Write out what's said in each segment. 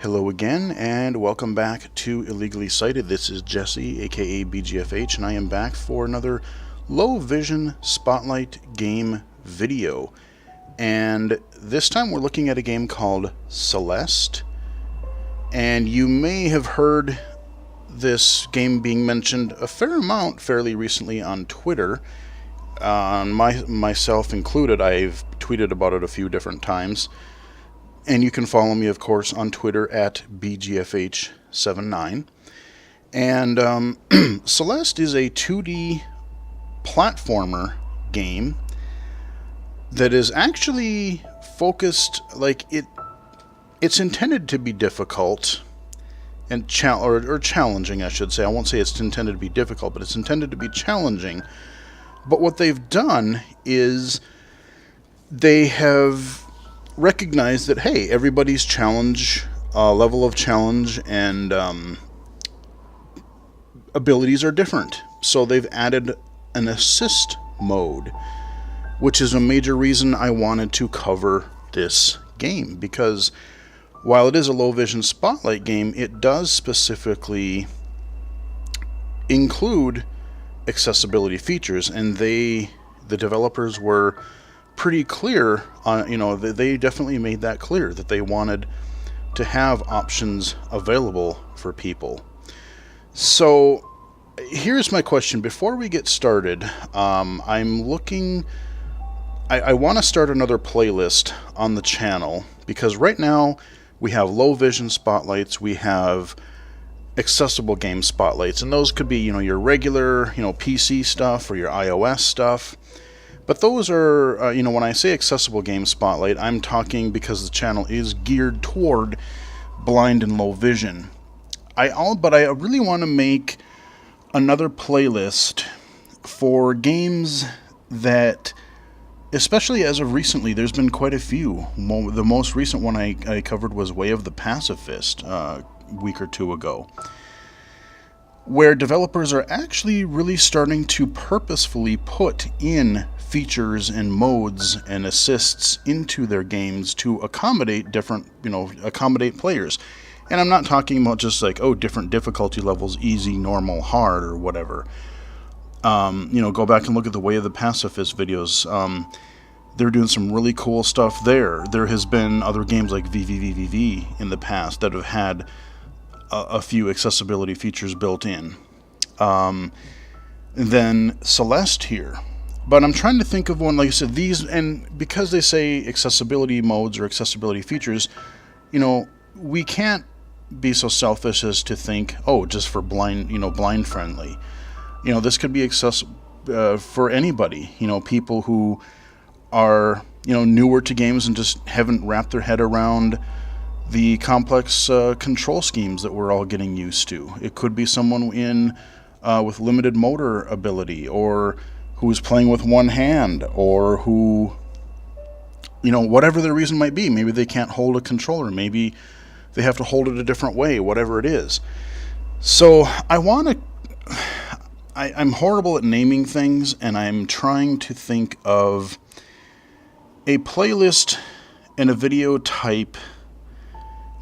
Hello again, and welcome back to Illegally Sighted. This is Jesse, aka BGFH, and I am back for another low vision spotlight game video. And this time we're looking at a game called Celeste. And you may have heard this game being mentioned a fair amount fairly recently on Twitter. Myself included, I've tweeted about it a few different times. And you can follow me, of course, on Twitter at BGFH79. And Celeste is a 2D platformer game that is actually focused, it's intended to be difficult and challenging, I should say. I won't say it's intended to be difficult, but it's intended to be challenging. But what they've done is they have recognize that, hey, everybody's level of challenge and abilities are different. So they've added an assist mode, which is a major reason I wanted to cover this game, because while it is a low vision spotlight game, it does specifically include accessibility features, and the developers were pretty clear on, they definitely made that clear that they wanted to have options available for people. So here's my question before we get started. I want to start another playlist on the channel, because right now we have low vision spotlights, we have accessible game spotlights, and those could be, your regular, PC stuff or your iOS stuff. But those are, when I say accessible game spotlight, I'm talking because the channel is geared toward blind and low vision. But I really want to make another playlist for games that, especially as of recently, there's been quite a few. The most recent one I covered was Way of the Pacifist a week or two ago, where developers are actually really starting to purposefully put in features and modes and assists into their games to accommodate accommodate players. And I'm not talking about just different difficulty levels, easy, normal, hard, or whatever. Go back and look at the Way of the Pacifist videos. They're doing some really cool stuff there. There has been other games like VVVVV in the past that have had a few accessibility features built in. Then Celeste here. But I'm trying to think of one, like I said, and because they say accessibility modes or accessibility features, we can't be so selfish as to think, just for blind friendly. This could be accessible for anybody, people who are, newer to games and just haven't wrapped their head around the complex control schemes that we're all getting used to. It could be someone with limited motor ability, or who's playing with one hand, or who, whatever their reason might be. Maybe they can't hold a controller. Maybe they have to hold it a different way, whatever it is. So I'm horrible at naming things, and I'm trying to think of a playlist and a video type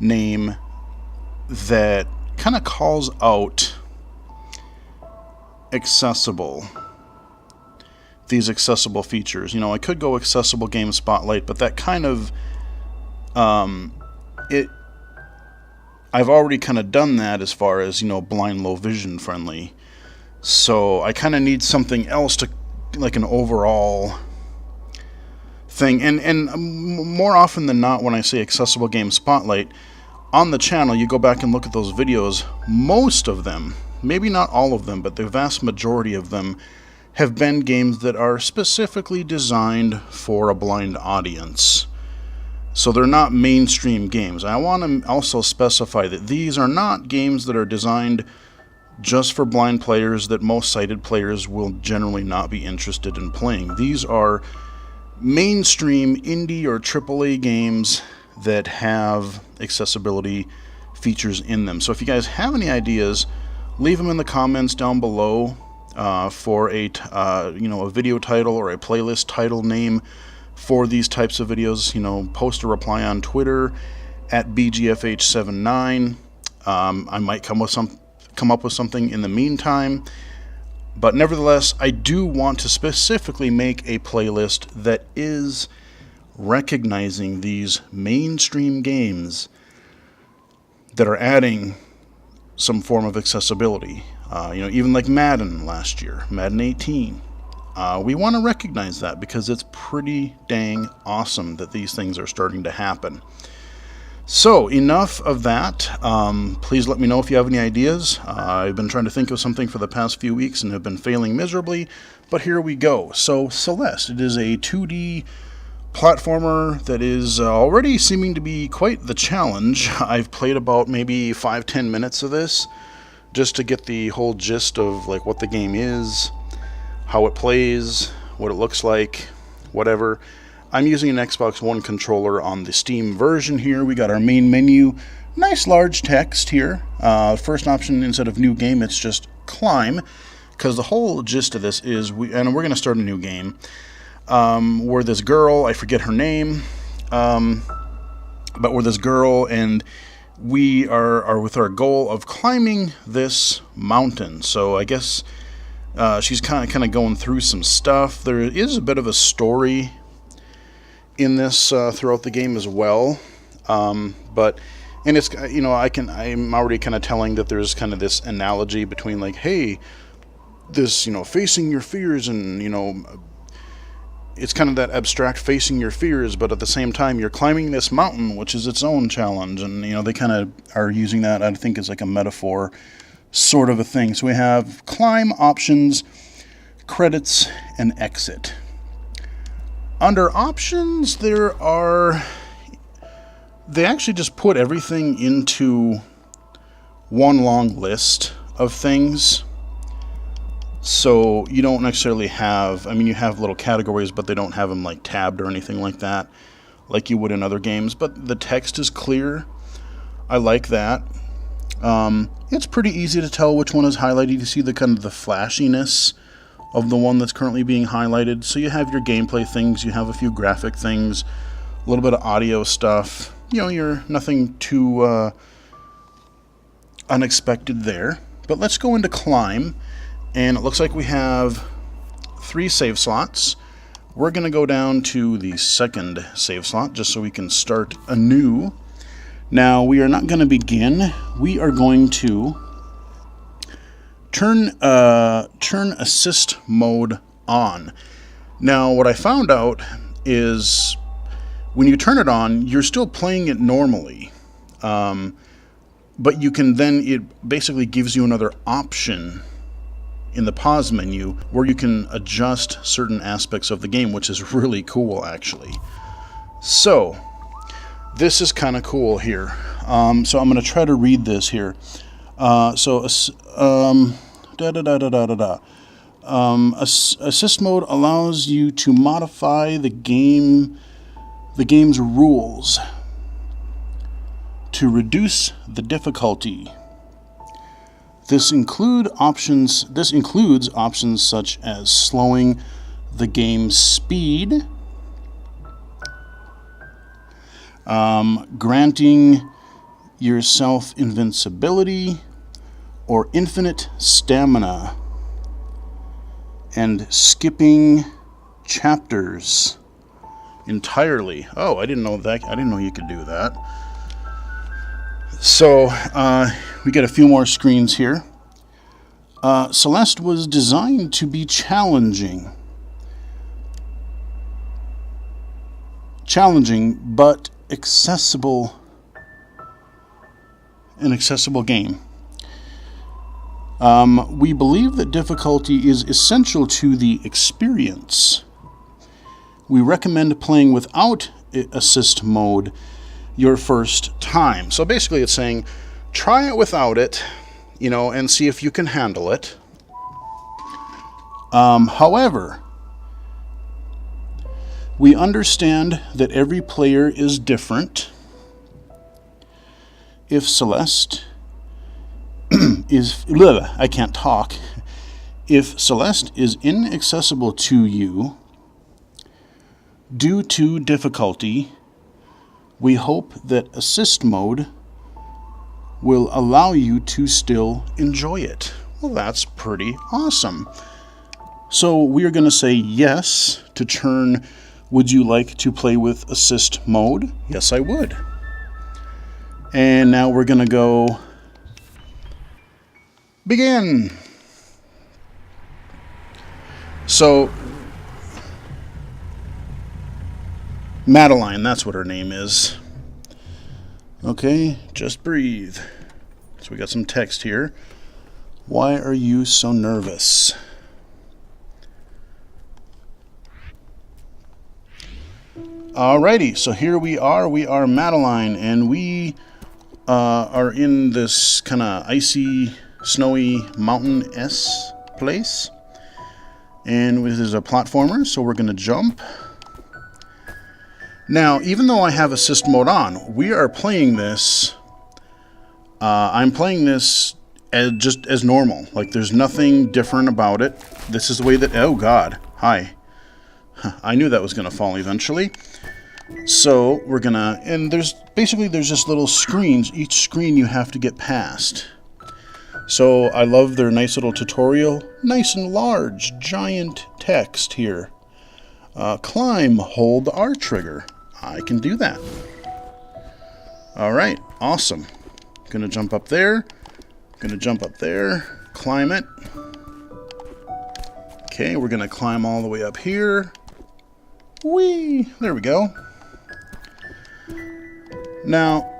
name that kind of calls out these accessible features. I could go accessible game spotlight, but that kind of I've already kind of done that as far as blind low vision friendly. So I kind of need something else to, like, an overall thing. And more often than not, when I say accessible game spotlight on the channel, you go back and look at those videos, most of them, maybe not all of them, but the vast majority of them have been games that are specifically designed for a blind audience. So they're not mainstream games. I want to also specify that these are not games that are designed just for blind players, that most sighted players will generally not be interested in playing. These are mainstream indie or AAA games that have accessibility features in them. So if you guys have any ideas, leave them in the comments down below. For a video title or a playlist title name for these types of videos. Post a reply on Twitter, at BGFH79. I might come up with something in the meantime, but nevertheless, I do want to specifically make a playlist that is recognizing these mainstream games that are adding some form of accessibility. Even like Madden last year, Madden 18. We want to recognize that because it's pretty dang awesome that these things are starting to happen. So, enough of that. Please let me know if you have any ideas. I've been trying to think of something for the past few weeks and have been failing miserably, but here we go. So, Celeste, it is a 2D platformer that is already seeming to be quite the challenge. I've played about maybe 5-10 minutes of this just to get the whole gist of like what the game is, how it plays, what it looks like, whatever. I'm using an Xbox One controller on the Steam version here. We got our main menu, nice large text here. First option, instead of new game, it's just climb, because the whole gist of this is, we're going to start a new game. We're this girl, I forget her name, but we're this girl, and we are with our goal of climbing this mountain. So I guess she's kind of going through some stuff. There is a bit of a story in this throughout the game as well, and it's I'm already kind of telling that there's kind of this analogy between like, hey, this facing your fears, and it's kind of that abstract facing your fears, but at the same time you're climbing this mountain, which is its own challenge, and they kind of are using that, I think, as like a metaphor sort of a thing. So we have climb, options, credits, and exit. Under options, they actually just put everything into one long list of things. So you don't necessarily have, you have little categories, but they don't have them like tabbed or anything like that, like you would in other games. But the text is clear. I like that. It's pretty easy to tell which one is highlighted. You see the kind of the flashiness of the one that's currently being highlighted. So you have your gameplay things, you have a few graphic things, a little bit of audio stuff. You're nothing too unexpected there. But let's go into climb, and it looks like we have 3 save slots. We're going to go down to the second save slot just so we can start anew. Now, we are not going to begin. We are going to turn assist mode on. Now, what I found out is when you turn it on, you're still playing it normally, but you can then, it basically gives you another option in the pause menu where you can adjust certain aspects of the game, which is really cool, actually. So this is kind of cool here. So I'm going to try to read this here. Assist mode allows you to modify the game's rules to reduce the difficulty. This includes options such as slowing the game's speed, granting yourself invincibility or infinite stamina, and skipping chapters entirely. Oh, I didn't know that. I didn't know you could do that. So we get a few more screens here. Celeste was designed to be challenging, but accessible. An accessible game. We believe that difficulty is essential to the experience. We recommend playing without assist mode your first time. So basically it's saying, try it without it, and see if you can handle it. However, we understand that every player is different. If Celeste I can't talk. If Celeste is inaccessible to you due to difficulty, we hope that assist mode will allow you to still enjoy it. Well, that's pretty awesome. So we are going to say yes to turn would you like to play with assist mode? Yes, I would. And now we're going to go begin. So Madeline, that's what her name is. Okay, just breathe. So we got some text here. Why are you so nervous? Alrighty, so here we are. We are Madeline, and we are in this kind of icy, snowy, mountain-esque place. And this is a platformer, so we're going to jump. Now, even though I have assist mode on, we are playing this. I'm playing this just as normal. Like, there's nothing different about it. This is the way that... Oh, God. Hi. I knew that was going to fall eventually. So, we're going to... And there's just little screens. Each screen you have to get past. So, I love their nice little tutorial. Nice and large, giant text here. Climb, hold the R trigger. I can do that. Alright, awesome. Gonna jump up there. Gonna jump up there. Climb it. Okay, we're gonna climb all the way up here. Whee! There we go. Now,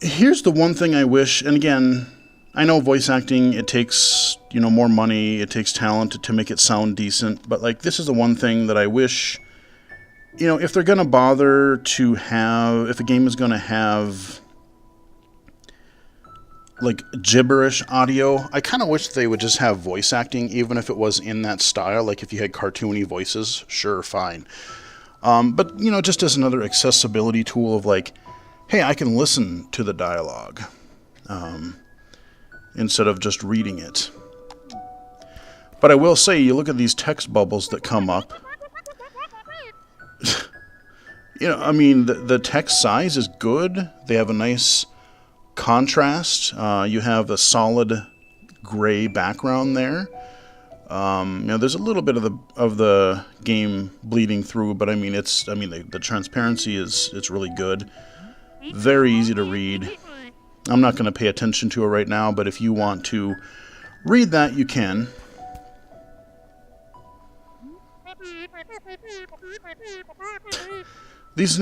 here's the one thing I wish, and again, I know voice acting, it takes, more money, it takes talent to make it sound decent, but, like, this is the one thing that I wish, if they're going to bother to have, if a game is going to have, like, gibberish audio, I kind of wish they would just have voice acting, even if it was in that style, like, if you had cartoony voices, sure, fine. But, just as another accessibility tool of, like, hey, I can listen to the dialogue. Instead of just reading it. But I will say, you look at these text bubbles that come up. The text size is good. They have a nice contrast. You have a solid gray background there. There's a little bit of the game bleeding through, but the transparency it's really good. Very easy to read. I'm not going to pay attention to it right now, but if you want to read that, you can. These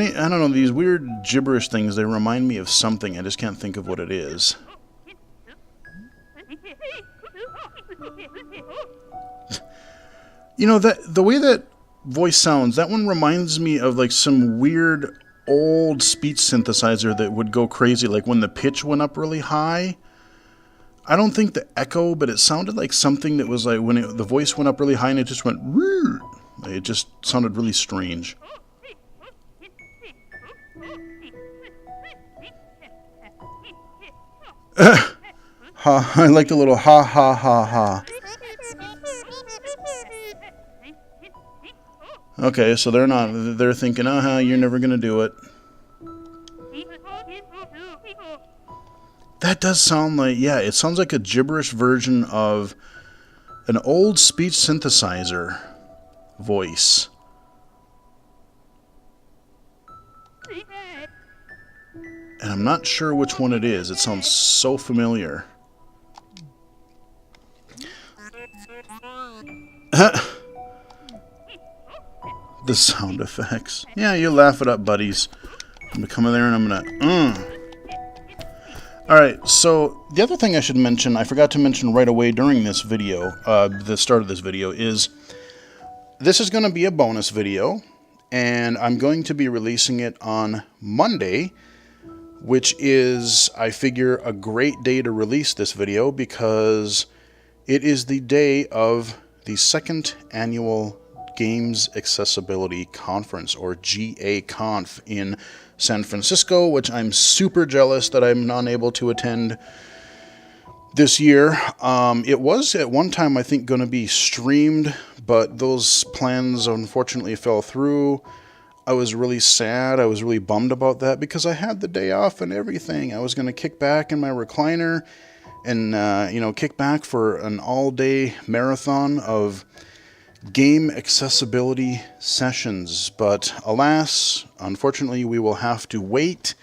weird gibberish things, they remind me of something. I just can't think of what it is. The way that voice sounds, that one reminds me of like some weird old speech synthesizer that would go crazy, like when the pitch went up really high. I don't think the echo, but it sounded like something that was like when the voice went up really high and it just went Rrr. It just sounded really strange. I like the little ha ha ha ha. Okay, so they're thinking, you're never gonna do it. That does sound like, it sounds like a gibberish version of an old speech synthesizer voice. And I'm not sure which one it is. It sounds so familiar. The sound effects. Yeah, you laugh it up, buddies. I'm going to come in there and I'm going to... Alright, so the other thing I should mention, I forgot to mention right away during this video, the start of this video, is this is going to be a bonus video, and I'm going to be releasing it on Monday, which is, I figure, a great day to release this video because it is the day of the second annual Games Accessibility Conference, or GA-Conf, in San Francisco, which I'm super jealous that I'm not able to attend this year. It was at one time, I think, going to be streamed, but those plans unfortunately fell through. I was really sad. I was really bummed about that because I had the day off and everything. I was going to kick back in my recliner and, kick back for an all-day marathon of game accessibility sessions. But alas, unfortunately, we will have to wait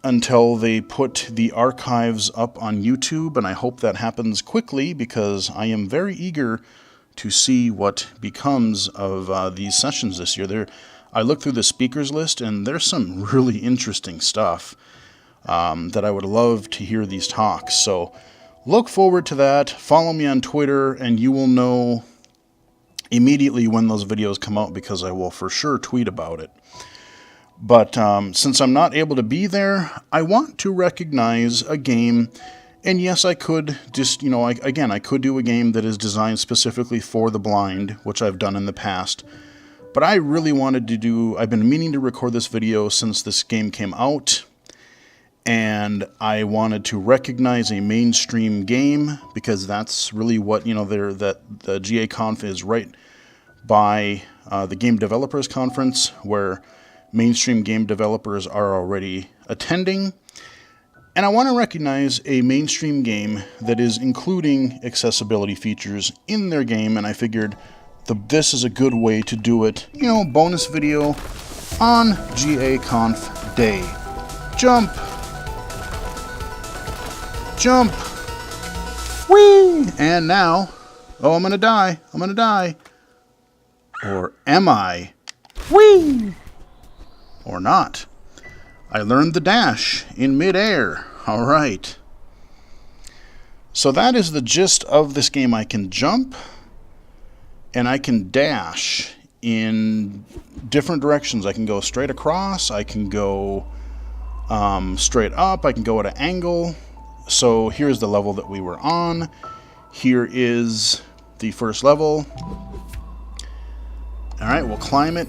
until they put the archives up on YouTube, and I hope that happens quickly because I am very eager to see what becomes of these sessions this year. I looked through the speakers list, and there's some really interesting stuff that I would love to hear these talks. So look forward to that. Follow me on Twitter, and you will know immediately when those videos come out because I will for sure tweet about it. But since I'm not able to be there, I want to recognize a game. And yes, I could just, I could do a game that is designed specifically for the blind, which I've done in the past. But I really wanted to I've been meaning to record this video since this game came out. And I wanted to recognize a mainstream game because that's really what, the GA Conf is right by the Game Developers Conference, where mainstream game developers are already attending. And I want to recognize a mainstream game that is including accessibility features in their game, and I figured this is a good way to do it. Bonus video on GA Conf Day. Jump! Jump! Whee! And now, I'm gonna die. Or am I? Whee! Or not. I learned the dash in midair. All right. So that is the gist of this game. I can jump and I can dash in different directions. I can go straight across. I can go straight up. I can go at an angle. So here's the level that we were on. Here is the first level. All right, we'll climb it.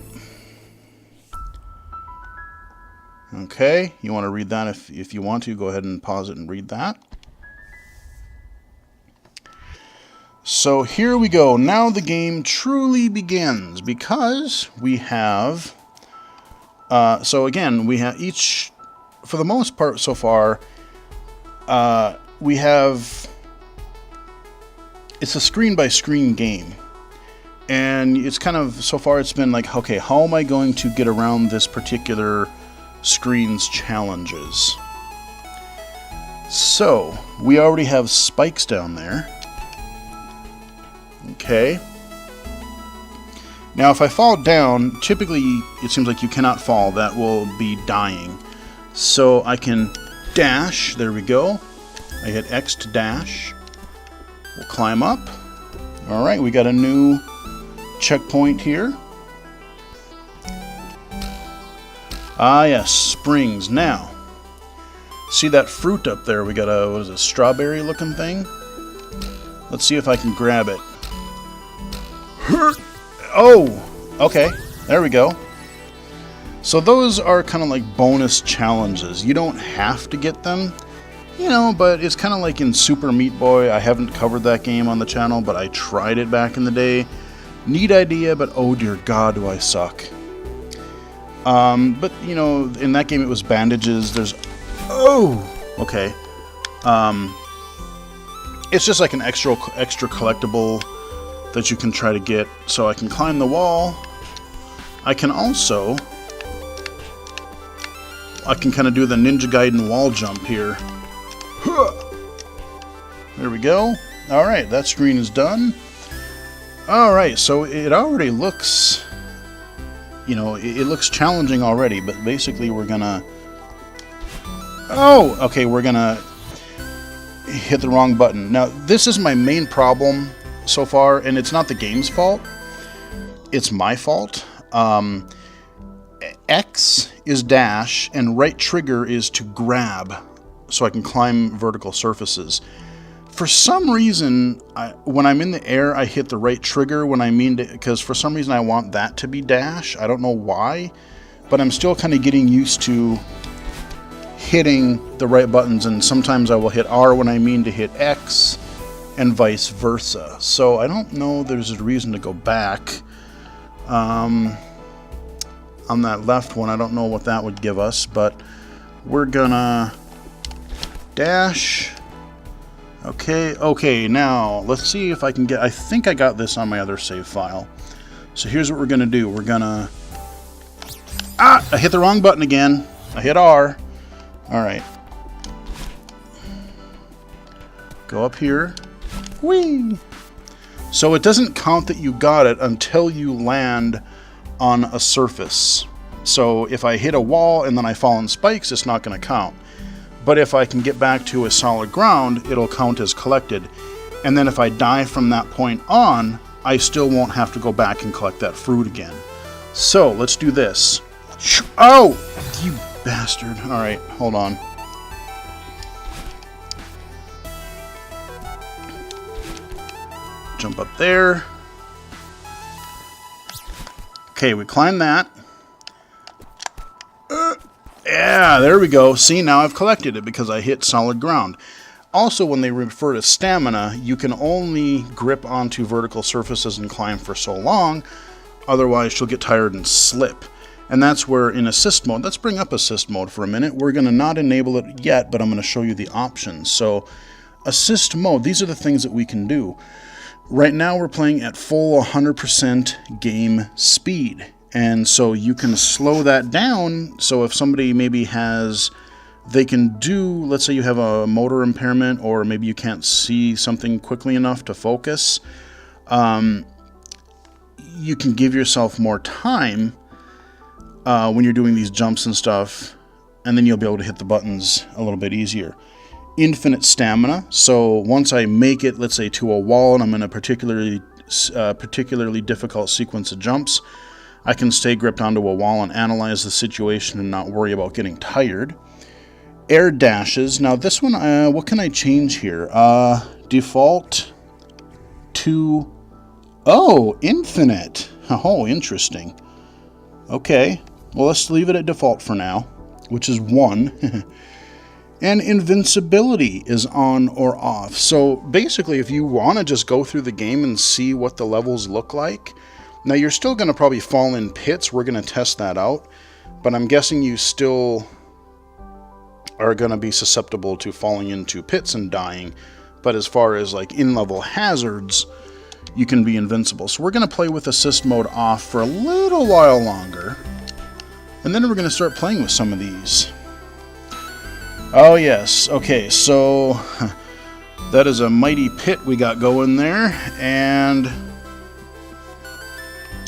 Okay, you want to read that if you want to, go ahead and pause it and read that. So here we go. Now the game truly begins because we have, so again, we have each, for the most part so far, we have, it's a screen-by-screen game. And it's kind of, so far it's been like, okay, how am I going to get around this particular screen's challenges? So, we already have spikes down there. Okay. Now, if I fall down, typically it seems like you cannot fall. That will be dying. So I can dash. There we go. I hit X to dash. We'll climb up. Alright, we got a new checkpoint here. Ah, yes, springs. Now, see that fruit up there? We got a strawberry looking thing? Let's see if I can grab it. Oh, okay, there we go. So those are kind of like bonus challenges. You don't have to get them, but it's kind of like in Super Meat Boy. I haven't covered that game on the channel, but I tried it back in the day. Neat idea, but oh dear God, do I suck. But, in that game it was bandages. There's... Oh! Okay. It's just like an extra collectible that you can try to get. So I can climb the wall. I can also... I can kind of do the Ninja Gaiden wall jump here. There we go. Alright, that screen is done. Alright, so it already looks... it looks challenging already, but basically we're gonna... Oh! Okay, we're gonna hit the wrong button. Now, this is my main problem so far, and it's not the game's fault. It's my fault. X is dash, and right trigger is to grab, so I can climb vertical surfaces. For some reason, when I'm in the air, I hit the right trigger when I mean to, because for some reason I want that to be dash. I don't know why, but I'm still kind of getting used to hitting the right buttons, and sometimes I will hit R when I mean to hit X, and vice versa. So I don't know there's a reason to go back. on that left one. I don't know what that would give us, but we're gonna dash. Okay, now let's see if I can get, I think I got this on my other save file. So here's what we're gonna do. We're gonna, I hit the wrong button again. I hit R. All right. Go up here. Whee! So it doesn't count that you got it until you land on a surface. So if I hit a wall and then I fall in spikes, it's not gonna count. But if I can get back to a solid ground, it'll count as collected. And then if I die from that point on, I still won't have to go back and collect that fruit again. So let's do this. Oh, you bastard. All right, hold on. Jump up there. Okay, we climb that. Yeah, there we go. See, now I've collected it because I hit solid ground. Also, when they refer to stamina, you can only grip onto vertical surfaces and climb for so long, otherwise you'll get tired and slip. And that's where in assist mode, let's bring up assist mode for a minute. We're going to not enable it yet, but I'm going to show you the options. So, assist mode, these are the things that we can do. Right now we're playing at full 100% game speed. And so you can slow that down, so if somebody maybe has, they can do, let's say you have a motor impairment, or maybe you can't see something quickly enough to focus, you can give yourself more time when you're doing these jumps and stuff, and then you'll be able to hit the buttons a little bit easier. Infinite stamina, so once I make it, let's say, to a wall, and I'm in a particularly difficult sequence of jumps, I can stay gripped onto a wall and analyze the situation and not worry about getting tired. Air dashes. Now this one, what can I change here? Default to, oh, infinite. Oh, interesting. Okay, well, let's leave it at default for now, which is 1. And invincibility is on or off. So basically, if you want to just go through the game and see what the levels look like, now you're still going to probably fall in pits. We're going to test that out. But I'm guessing you still are going to be susceptible to falling into pits and dying. But as far as like in-level hazards, you can be invincible. So we're going to play with assist mode off for a little while longer. And then we're going to start playing with some of these. Oh yes, okay, so that is a mighty pit we got going there, and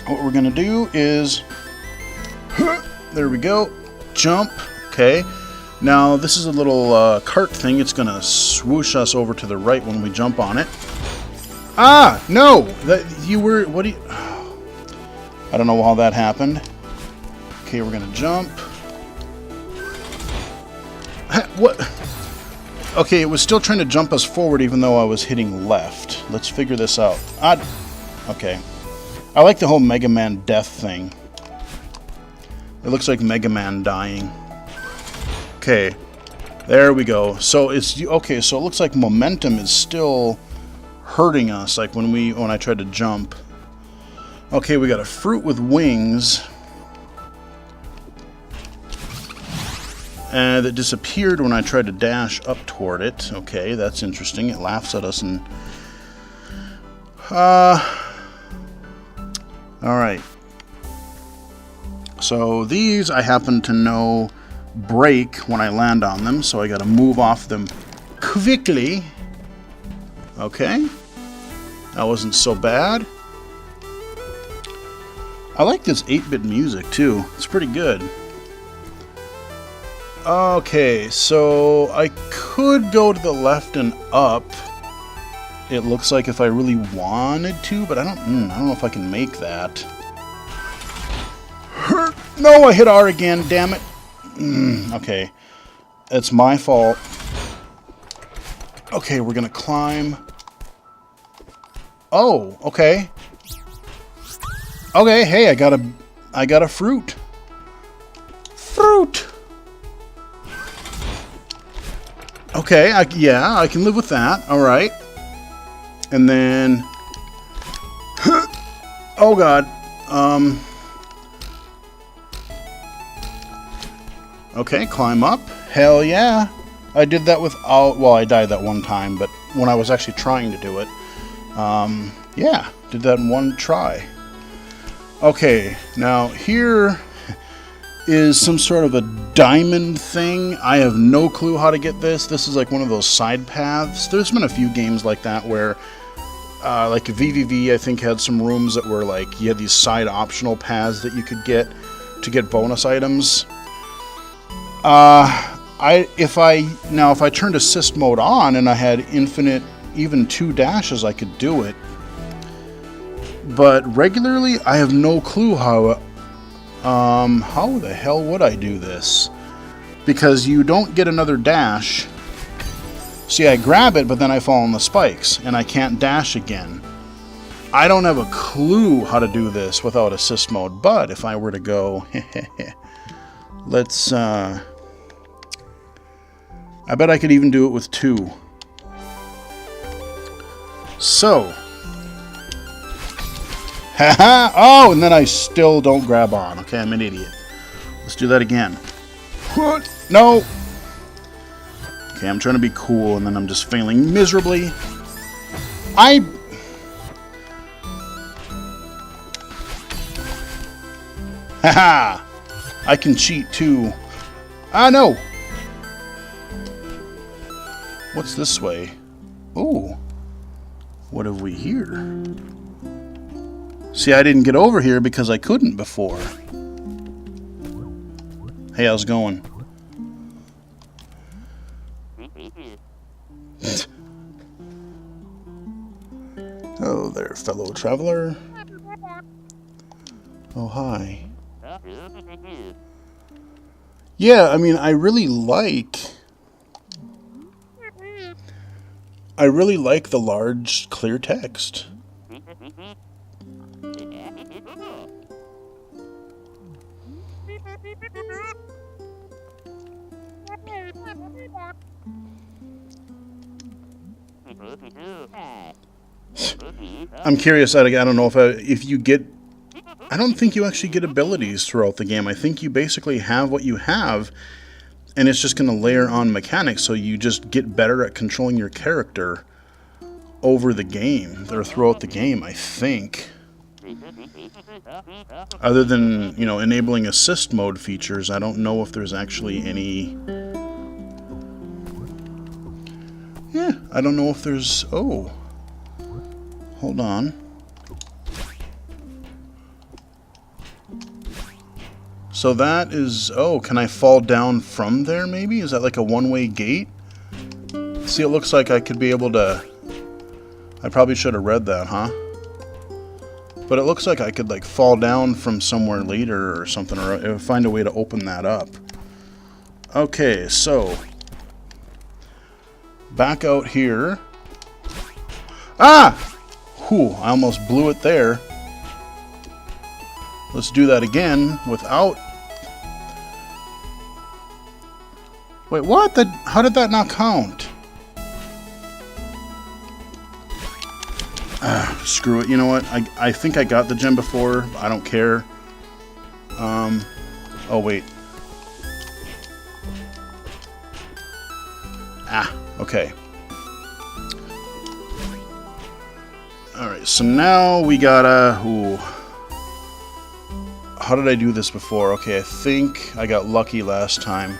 what we're gonna do is, there we go, jump. Okay, now this is a little cart thing. It's gonna swoosh us over to the right when we jump on it. Ah, no, that you were, what do you, I don't know how that happened. Okay, we're gonna jump. What? Okay, it was still trying to jump us forward even though I was hitting left. Let's figure this out. Okay. I like the whole Mega Man death thing. It looks like Mega Man dying. Okay. There we go. So it's okay, so it looks like momentum is still hurting us like when I tried to jump. Okay, we got a fruit with wings. That disappeared when I tried to dash up toward it. Okay, that's interesting. It laughs at us and... Alright. So these, I happen to know, break when I land on them, so I gotta move off them quickly. Okay. That wasn't so bad. I like this 8-bit music, too. It's pretty good. Okay, so I could go to the left and up. It looks like if I really wanted to, but I don't know if I can make that. No, I hit R again, damn it. Okay, it's my fault. Okay, we're gonna climb. Oh, okay. Okay, hey, I got a fruit. Fruit. Okay, yeah, I can live with that. All right. And then, oh god, Okay, climb up. Hell yeah. I did that without... Well, I died that one time, but when I was actually trying to do it, yeah, did that in one try. Okay, now here is some sort of a diamond thing. I have no clue how to get this. This is like one of those side paths. There's been a few games like that where, like VVV, I think, had some rooms that were like, you had these side optional paths that you could get to get bonus items. If I turned assist mode on and I had infinite, even 2 dashes, I could do it. But regularly, I have no clue how the hell would I do this? Because you don't get another dash. See, I grab it, but then I fall on the spikes, and I can't dash again. I don't have a clue how to do this without assist mode, but if I were to go... let's, I bet I could even do it with 2. So... Haha! Oh, and then I still don't grab on. Okay, I'm an idiot. Let's do that again. What? No! Okay, I'm trying to be cool, and then I'm just failing miserably. Haha! I can cheat, too. Ah, no! What's this way? Ooh. What have we here? See, I didn't get over here because I couldn't before. Hey, how's it going? Oh, there, fellow traveler. Oh, hi. Yeah, I mean, I really like the large, clear text. I'm curious, I don't know if you get... I don't think you actually get abilities throughout the game. I think you basically have what you have, and it's just going to layer on mechanics, so you just get better at controlling your character over the game, or throughout the game, I think. Other than, you know, enabling assist mode features, I don't know if there's actually any... Yeah, I don't know if there's... Oh. Hold on. So that is... Oh, can I fall down from there, maybe? Is that like a one-way gate? See, it looks like I could be able to... I probably should have read that, huh? But it looks like I could, like, fall down from somewhere later or something, or find a way to open that up. Okay, so... Back out here. Ah! Whew, I almost blew it there. Let's do that again without... Wait, what? How did that not count? Screw it. You know what? I think I got the gem before. I don't care. Oh, wait. Ah, okay. Alright, so now we gotta... Ooh. How did I do this before? Okay, I think I got lucky last time.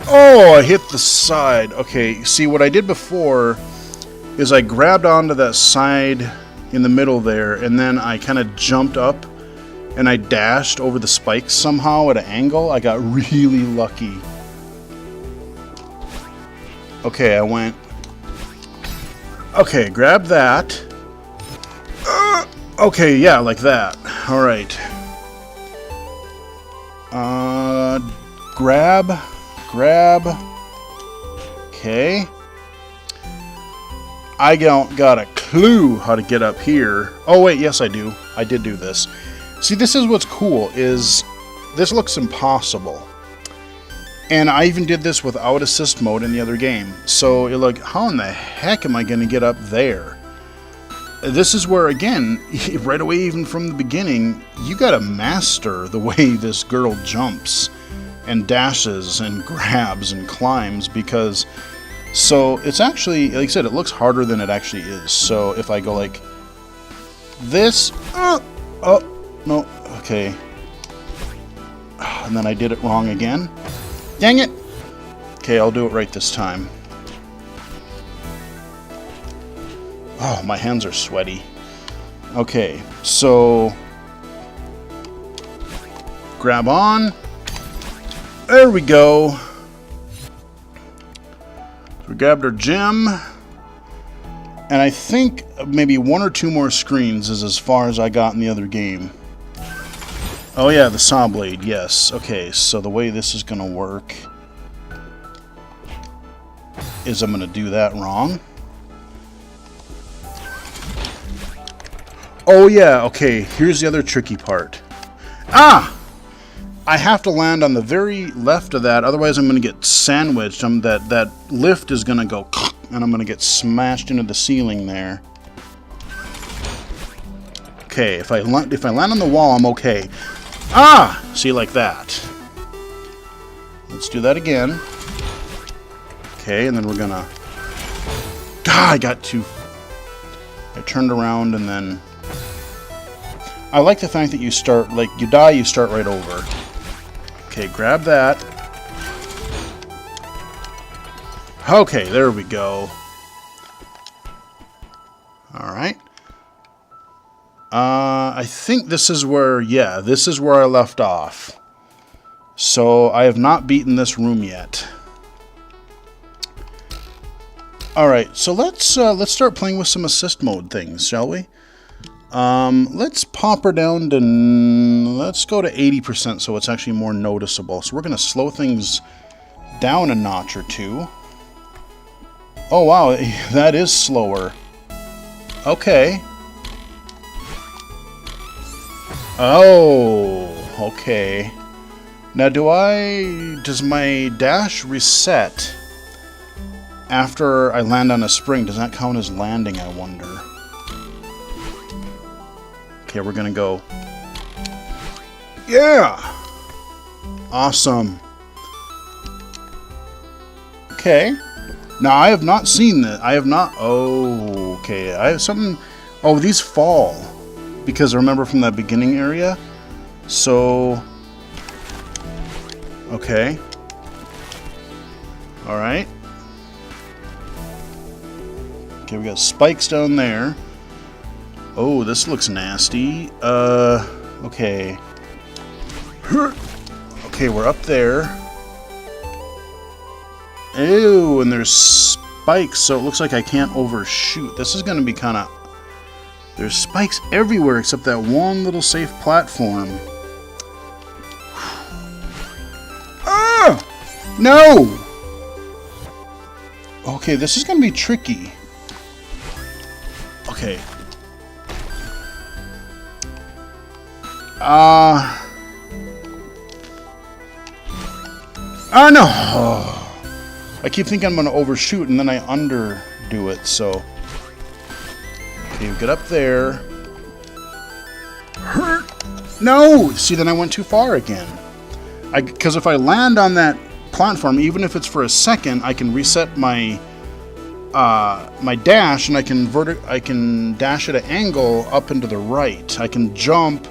Oh, I hit the side. Okay, see, what I did before is I grabbed onto that side in the middle there, and then I kind of jumped up, and I dashed over the spikes somehow at an angle. I got really lucky. Okay, I went... Okay, grab that. Okay, yeah, like that. Alright. Grab. Okay. I don't got a clue how to get up here. Oh, wait, yes, I do. I did do this. See, this is what's cool, is this looks impossible. And I even did this without assist mode in the other game. So, you're like, how in the heck am I going to get up there? This is where, again, right away, even from the beginning, you got to master the way this girl jumps. and dashes and grabs and climbs, because so it's actually, like I said, it looks harder than it actually is. So if I go like this, oh no, okay, and then I did it wrong again. Dang it. Okay, I'll do it right this time. Oh, my hands are sweaty. Okay, so grab on. There we go. We grabbed our gem. And I think maybe 1 or 2 more screens is as far as I got in the other game. Oh yeah, the saw blade, yes. Okay, so the way this is going to work is I'm going to do that wrong. Oh yeah, okay, here's the other tricky part. Ah! I have to land on the very left of that, otherwise I'm going to get sandwiched. That lift is going to go, and I'm going to get smashed into the ceiling there. Okay, if I land on the wall, I'm okay. Ah! See, like that. Let's do that again. Okay, and then we're going to... Ah, I got too... I turned around and then... I like the fact that you start, like, you die, you start right over. Okay, grab that. Okay, there we go. Alright. I think this is where, yeah, this is where I left off. So, I have not beaten this room yet. Alright, so let's start playing with some assist mode things, shall we? Let's pop her down to, let's go to 80% so it's actually more noticeable. So we're going to slow things down a notch or two. Oh wow, that is slower. Okay. Oh, okay. Now does my dash reset after I land on a spring? Does that count as landing, I wonder? Okay, we're gonna go. Yeah! Awesome. Okay. Now, I have not seen that. I have not... Oh, okay. I have something... Oh, these fall. Because I remember from that beginning area. So... Okay. Alright. Okay, we got spikes down there. Oh, this looks nasty. Okay. Okay, we're up there. Ew, and there's spikes, so it looks like I can't overshoot. This is going to be kind of... There's spikes everywhere except that one little safe platform. Ah! No! Okay, this is going to be tricky. Okay. Oh no! I keep thinking I'm going to overshoot and then I underdo it, so... Okay, get up there. Hurt! No! See, then I went too far again. Because if I land on that platform, even if it's for a second, I can reset my my dash, and I can dash at an angle up and to the right. I can jump,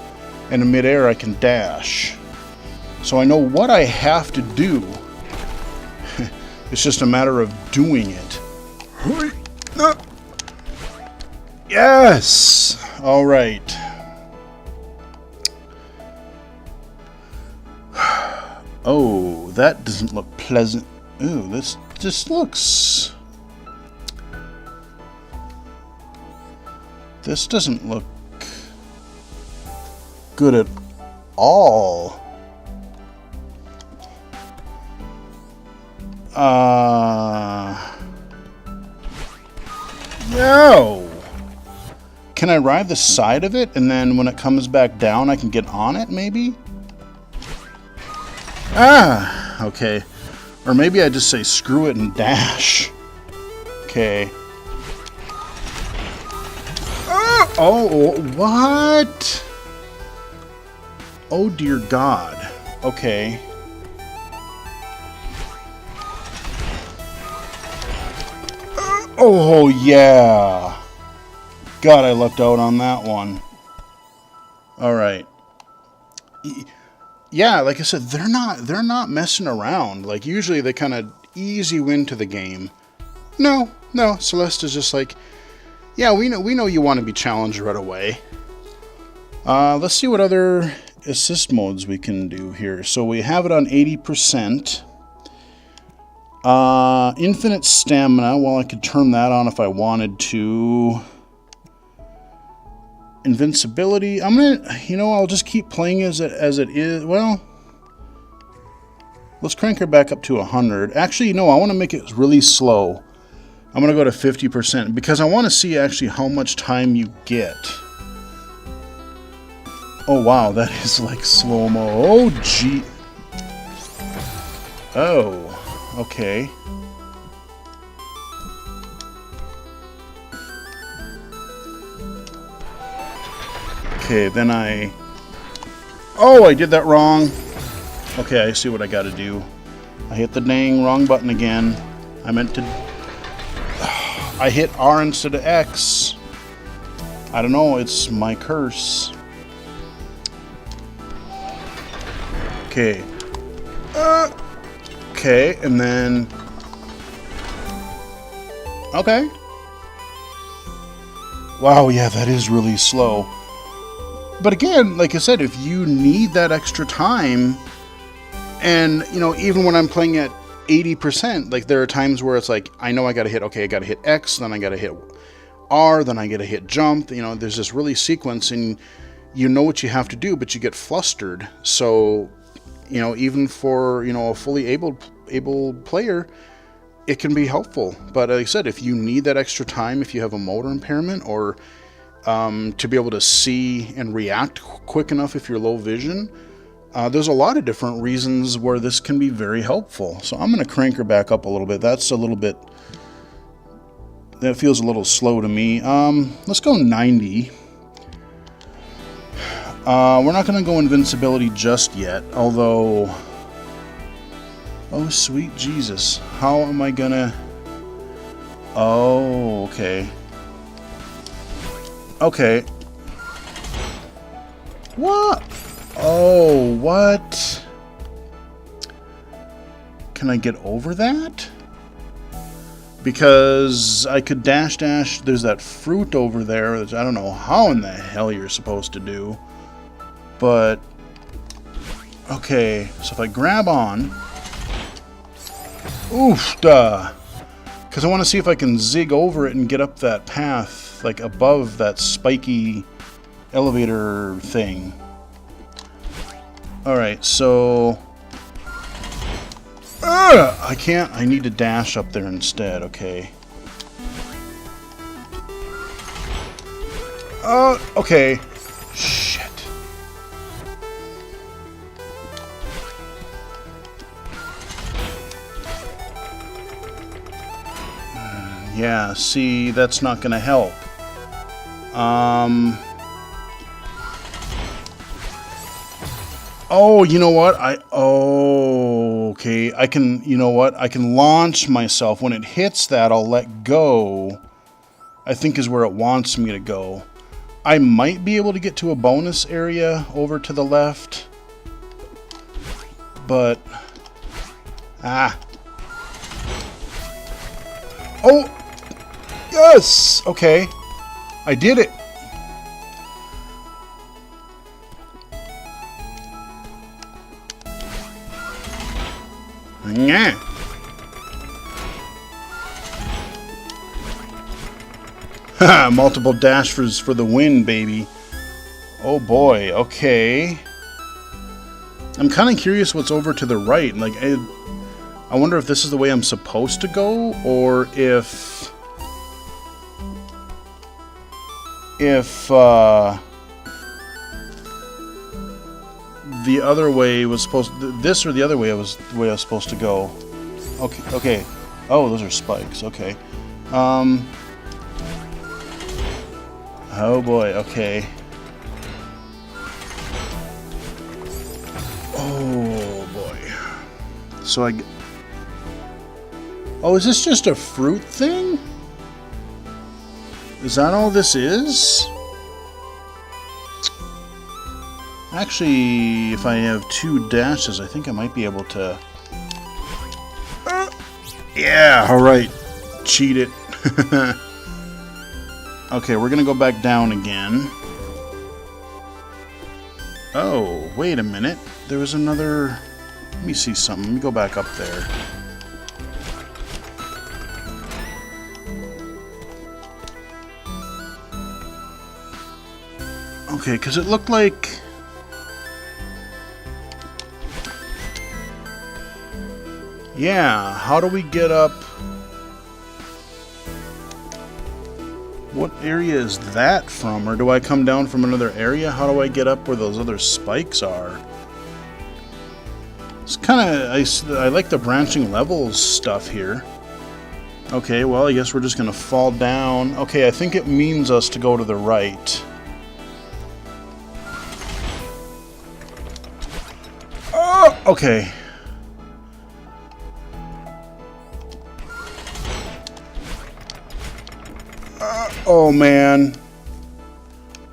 and in midair I can dash. So I know what I have to do. It's just a matter of doing it. Yes! Alright. Oh, that doesn't look pleasant. Ooh, this just looks... This doesn't look good at all. No! Can I ride the side of it, and then when it comes back down, I can get on it, maybe? Ah! Okay. Or maybe I just say screw it and dash. Okay. Oh, what? Oh, dear God. Okay. Oh, yeah. God, I lucked out on that one. All right. Yeah, like I said, they're not messing around. Like usually they kind of easy win to the game. No, Celeste is just like, yeah, we know you want to be challenged right away. Let's see what other assist modes we can do here. So we have it on 80%. Infinite stamina. Well, I could turn that on if I wanted to. Invincibility. I'm gonna, I'll just keep playing as it is. Well, let's crank her back up to 100. Actually, no, I want to make it really slow. I'm gonna go to 50% because I want to see actually how much time you get. Oh wow, that is like slow-mo. Oh gee. Oh, okay. Okay, then oh, I did that wrong. Okay, I see what I gotta do. I hit the dang wrong button again. I meant to... I hit R instead of X. I don't know, it's my curse. Okay. Okay, and then... Okay. Wow, yeah, that is really slow. But again, like I said, if you need that extra time, and, even when I'm playing at 80%, like there are times where it's like, I know I gotta hit X, then I gotta hit R, then I gotta hit jump, there's this really sequence, and you know what you have to do, but you get flustered. So, even for, a fully able player, it can be helpful. But like I said, if you need that extra time, if you have a motor impairment, or to be able to see and react quick enough if you're low vision, there's a lot of different reasons where this can be very helpful. So I'm going to crank her back up a little bit. That feels a little slow to me. Let's go 90. We're not going to go invincibility just yet, although... Oh, sweet Jesus. How am I going to... Oh, okay. Okay. What? Oh, what? Can I get over that? Because I could dash. There's that fruit over there that I don't know how in the hell you're supposed to do. But, okay. So if I grab on. Oof, duh. Because I want to see if I can zig over it and get up that path, like above that spiky elevator thing. Alright, so... I can't. I need to dash up there instead, okay. Okay. Shit. Yeah, see, that's not gonna help. Oh, you know what? Okay. I can, you know what? I can launch myself. When it hits that, I'll let go. I think is where it wants me to go. I might be able to get to a bonus area over to the left. But... Oh! Yes! Okay. I did it. Yeah. Haha, multiple dashes for the win, baby. Oh boy, okay. I'm kind of curious what's over to the right. Like, I wonder if this is the way I'm supposed to go, or if the other way was supposed this or the other way was the way I was supposed to go. Okay. Oh, those are spikes. Okay. Oh boy. Okay. Oh boy. So oh, is this just a fruit thing? Is that all this is? Actually, if I have 2 dashes, I think I might be able to... yeah, alright. Cheat it. Okay, we're gonna go back down again. Oh, wait a minute. There was another... Let me see something. Let me go back up there. Okay, because it looked like... yeah, how do we get up? What area is that from? Or do I come down from another area? How do I get up where those other spikes are? It's kind of... I like the branching levels stuff here. Okay, well, I guess we're just going to fall down. Okay, I think it means us to go to the right. Oh, okay. Oh, man.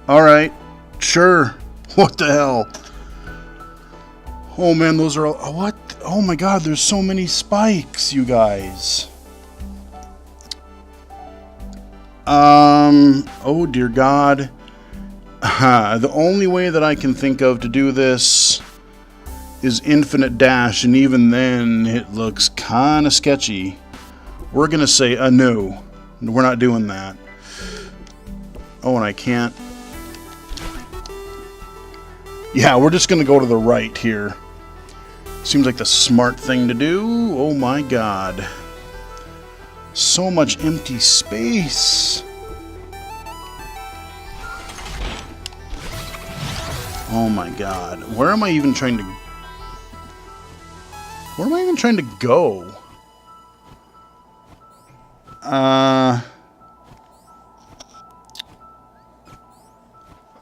Alright. Sure. What the hell? Oh, man, those are all... what? Oh, my God, there's so many spikes, you guys. Oh, dear God. The only way that I can think of to do this is infinite dash, and even then, it looks kind of sketchy. We're going to say, no. We're not doing that. Oh, and I can't. Yeah, we're just going to go to the right here. Seems like the smart thing to do. Oh my God. So much empty space. Oh my God. Where am I even trying to... where am I even trying to go?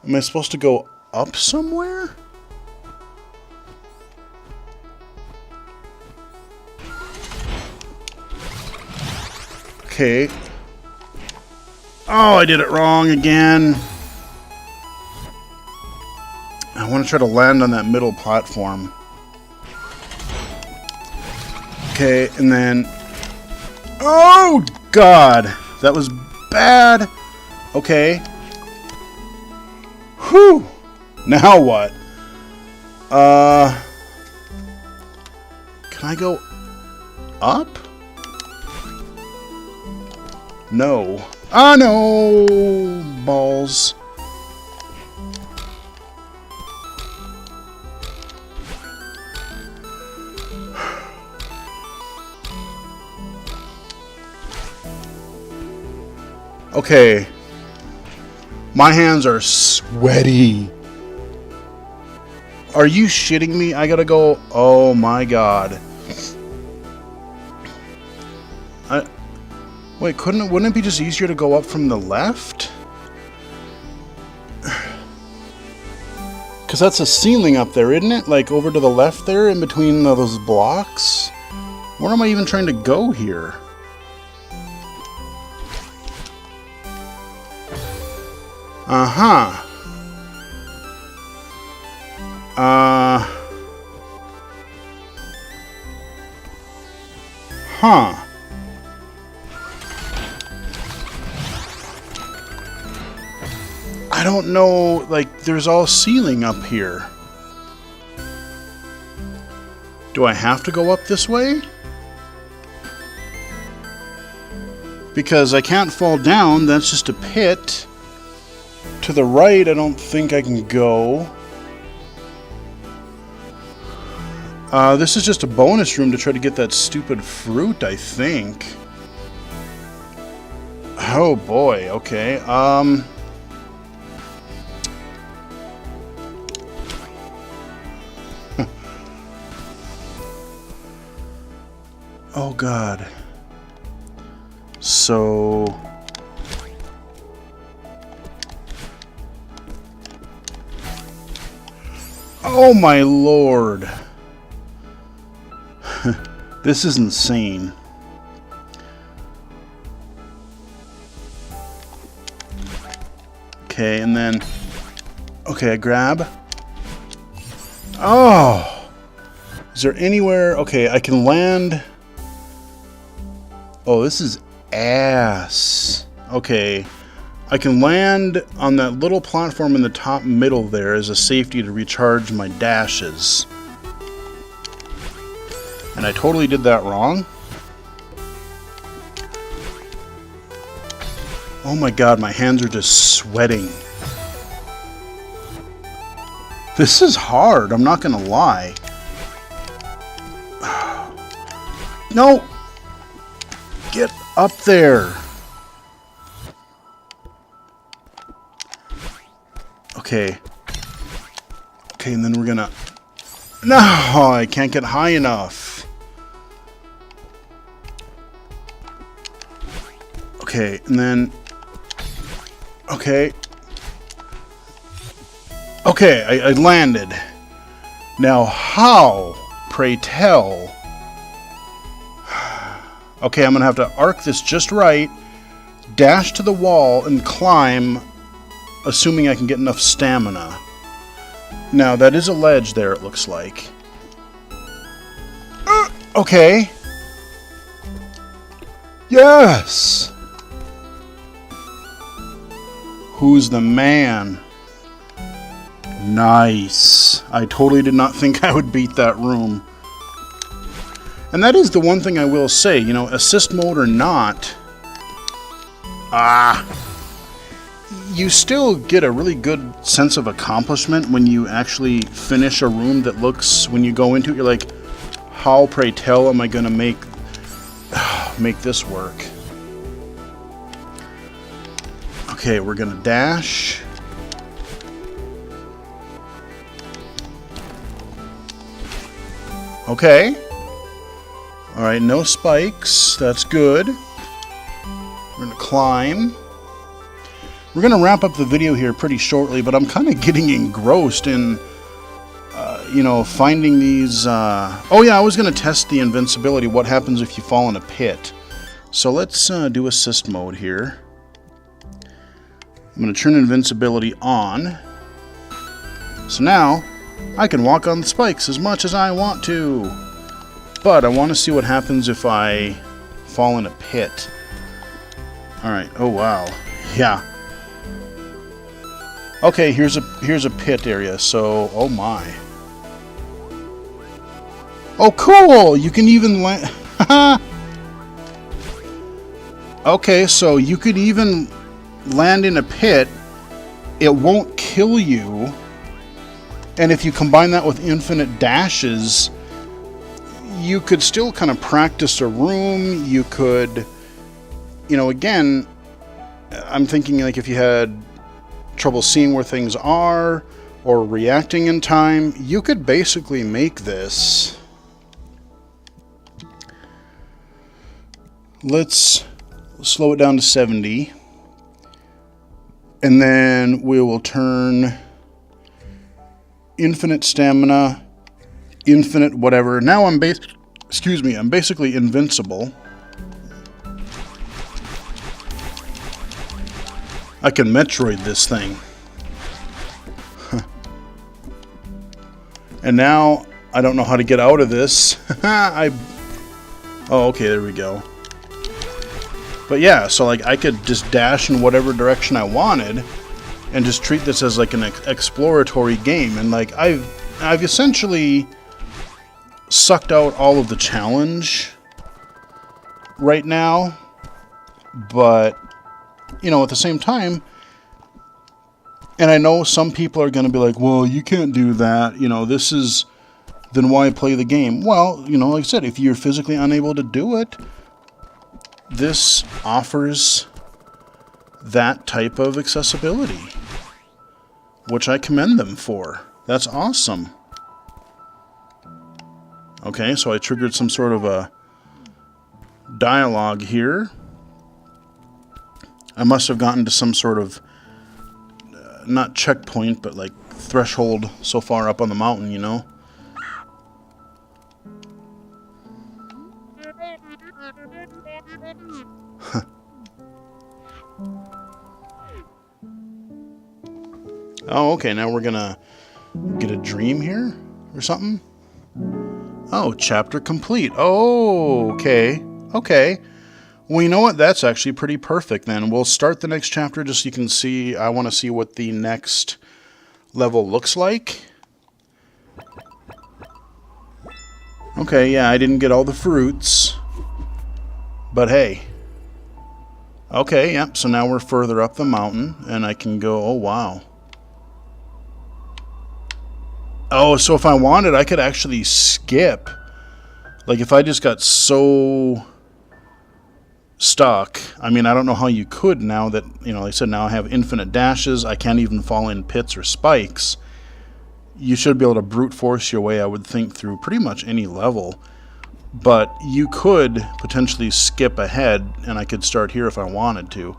Am I supposed to go up somewhere? Okay. Oh, I did it wrong again. I want to try to land on that middle platform. Okay, and then... oh, God! That was bad! Okay. Whew! Now what? Can I go up? No. Ah, no! Balls. Okay. My hands are sweaty. Are you shitting me? I gotta go... oh my God. Wait, wouldn't it be just easier to go up from the left? Because that's a ceiling up there, isn't it? Like over to the left there in between those blocks? Where am I even trying to go here? Uh-huh. Huh. I don't know, like, there's all ceiling up here. Do I have to go up this way? Because I can't fall down, that's just a pit. To the right, I don't think I can go. This is just a bonus room to try to get that stupid fruit, I think. Oh boy, okay. Oh God. So... oh my Lord. This is insane. Okay, and then... Okay, I grab. Oh! Is there anywhere... Okay, I can land... Oh, this is ass. Okay. I can land on that little platform in the top middle there as a safety to recharge my dashes. And I totally did that wrong. Oh my god, my hands are just sweating. This is hard, I'm not gonna lie. No! Get up there! Okay. Okay, and then we're gonna... No! I can't get high enough. Okay, and then... Okay. Okay, I landed. Now how, pray tell? Okay, I'm gonna have to arc this just right, dash to the wall, and climb, assuming I can get enough stamina. Now, that is a ledge there, it looks like. Okay. Yes! Who's the man? Nice. I totally did not think I would beat that room. And that is the one thing I will say, you know, assist mode or not, you still get a really good sense of accomplishment when you actually finish a room that looks, when you go into it, you're like, how, pray tell, am I going to make this work? Okay, we're going to dash. Okay. Alright, no spikes. That's good. We're going to climb. We're going to wrap up the video here pretty shortly, but I'm kind of getting engrossed in, you know, finding these... Oh yeah, I was going to test the invincibility. What happens if you fall in a pit? So let's do assist mode here. I'm going to turn invincibility on. So now, I can walk on the spikes as much as I want to. But I want to see what happens if I fall in a pit. Alright, oh wow. Yeah. Okay, here's a pit area, so oh my. Oh cool! You can even land. Okay, so you could even land in a pit. It won't kill you. And if you combine that with infinite dashes, you could still kind of practice a room. You could, you know, again, I'm thinking like if you had trouble seeing where things are or reacting in time, you could basically make this. Let's slow it down to 70. And then we will turn infinite stamina, infinite whatever. Now I'm I'm basically invincible. I can Metroid this thing. And now I don't know how to get out of this. Oh, okay, there we go. But yeah, so like I could just dash in whatever direction I wanted and just treat this as like an exploratory game. And like I've essentially sucked out all of the challenge right now, but you know, at the same time, and I know some people are going to be like, well, you can't do that, you know, this is, then why play the game? Well, you know, like I said, if you're physically unable to do it, this offers that type of accessibility, which I commend them for. That's awesome. Okay, so I triggered some sort of a dialogue here. I must have gotten to some sort of, not checkpoint, but like threshold so far up on the mountain, you know? Oh, okay, now we're gonna get a dream here or something. Oh, chapter complete. Oh, okay. Okay. Well, you know what? That's actually pretty perfect then. We'll start the next chapter just so you can see. I want to see what the next level looks like. Okay, yeah, I didn't get all the fruits. But hey. Okay, yep, so now we're further up the mountain, and I can go, oh wow. Oh, so if I wanted, I could actually skip. Like, if I just got so stuck, I mean, I don't know how you could now that, you know, like I said, now I have infinite dashes, I can't even fall in pits or spikes. You should be able to brute force your way, I would think, through pretty much any level. But you could potentially skip ahead, and I could start here if I wanted to.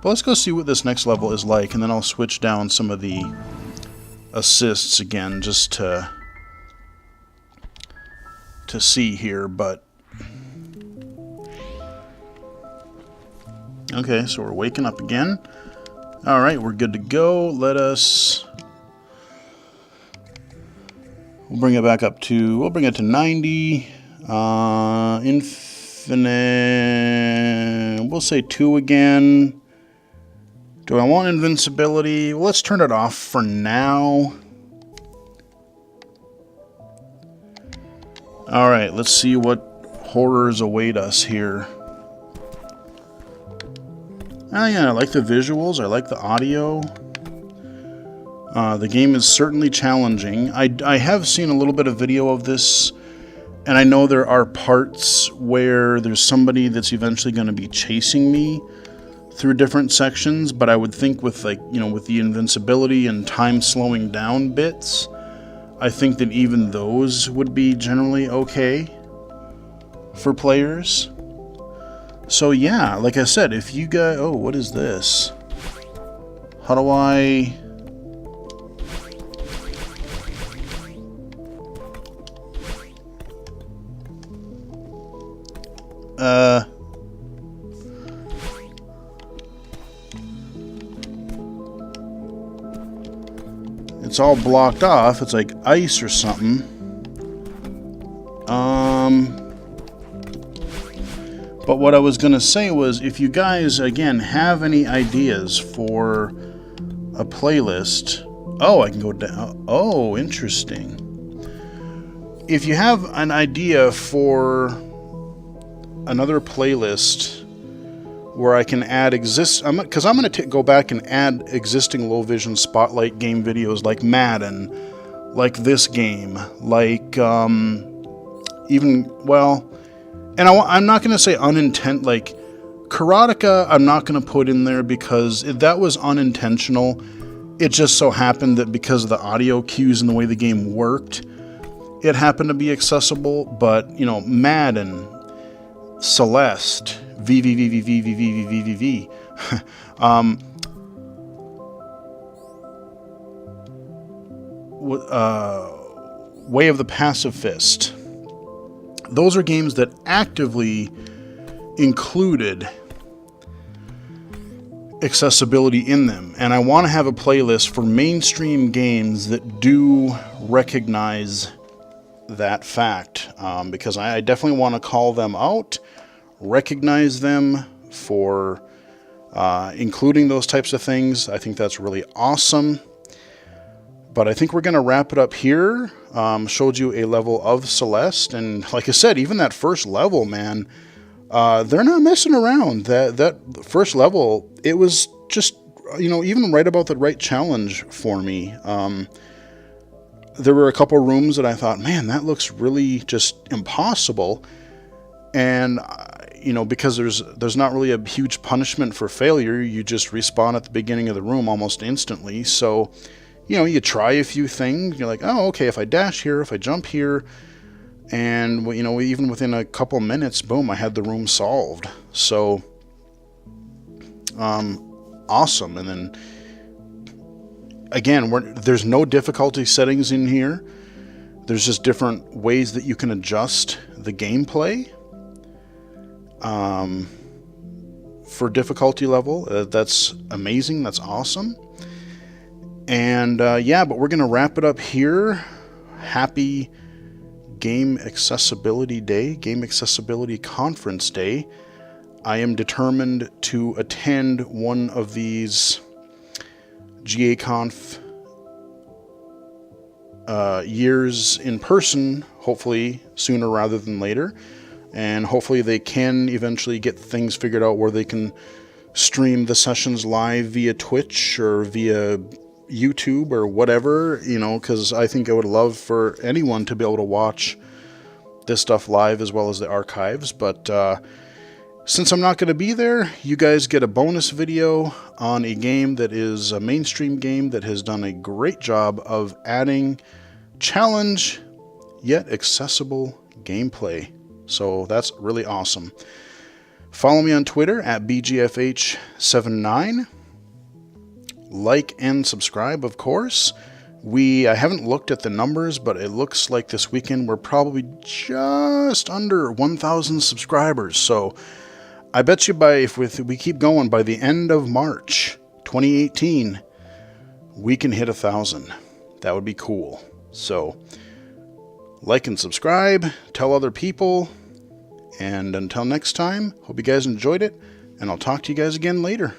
But let's go see what this next level is like, and then I'll switch down some of the assists again, just to see here. But okay, so we're waking up again. Alright, we're good to go. We'll bring it back up to, we'll bring it to 90. Infinite, we'll say 2 again. Do I want invincibility? Well, let's turn it off for now. Alright, let's see what horrors await us here. Oh yeah, I like the visuals, I like the audio. The game is certainly challenging. I have seen a little bit of video of this, and I know there are parts where there's somebody that's eventually going to be chasing me through different sections, but I would think with, like, you know, with the invincibility and time slowing down bits, I think that even those would be generally okay for players. So yeah, like I said, if you guys... Oh, what is this? How do I... It's all blocked off. It's like ice or something. But what I was going to say was, if you guys, again, have any ideas for a playlist... Oh, I can go down... Oh, interesting. If you have an idea for another playlist where I can add because I'm going to go back and add existing low vision spotlight game videos like Madden, like this game, like even, well, and I'm not going to say like Karateka I'm not going to put in there because that was unintentional. It just so happened that because of the audio cues and the way the game worked, it happened to be accessible. But, you know, Madden, Celeste, VVVVVVVVV. Way of the Passive Fist. Those are games that actively included accessibility in them, and I want to have a playlist for mainstream games that do recognize that fact, because I definitely want to call them out, recognize them for including those types of things. I think that's really awesome. But I think we're going to wrap it up here. Showed you a level of Celeste, and like I said, even that first level, man, they're not messing around. That first level, it was just, you know, even right about the right challenge for me. There were a couple rooms that I thought, man, that looks really just impossible. And, you know, because there's not really a huge punishment for failure. You just respawn at the beginning of the room almost instantly. So, you know, you try a few things. You're like, oh, okay, if I dash here, if I jump here. And, you know, even within a couple minutes, boom, I had the room solved. So, awesome. And then, again, there's no difficulty settings in here. There's just different ways that you can adjust the gameplay for difficulty level. That's amazing. That's awesome. And yeah, but we're going to wrap it up here. Happy Game Accessibility Day, Game Accessibility Conference Day. I am determined to attend one of these GAConf years in person, hopefully sooner rather than later. And hopefully they can eventually get things figured out where they can stream the sessions live via Twitch or via YouTube or whatever, you know, because I think I would love for anyone to be able to watch this stuff live as well as the archives. But since I'm not going to be there, you guys get a bonus video on a game that is a mainstream game that has done a great job of adding challenge yet accessible gameplay. So that's really awesome. Follow me on Twitter at BGFH79. Like and subscribe, of course. I haven't looked at the numbers, but it looks like this weekend we're probably just under 1,000 subscribers. So I bet you if we keep going, by the end of March 2018, we can hit 1,000. That would be cool. So like and subscribe, tell other people, and until next time, hope you guys enjoyed it, and I'll talk to you guys again later.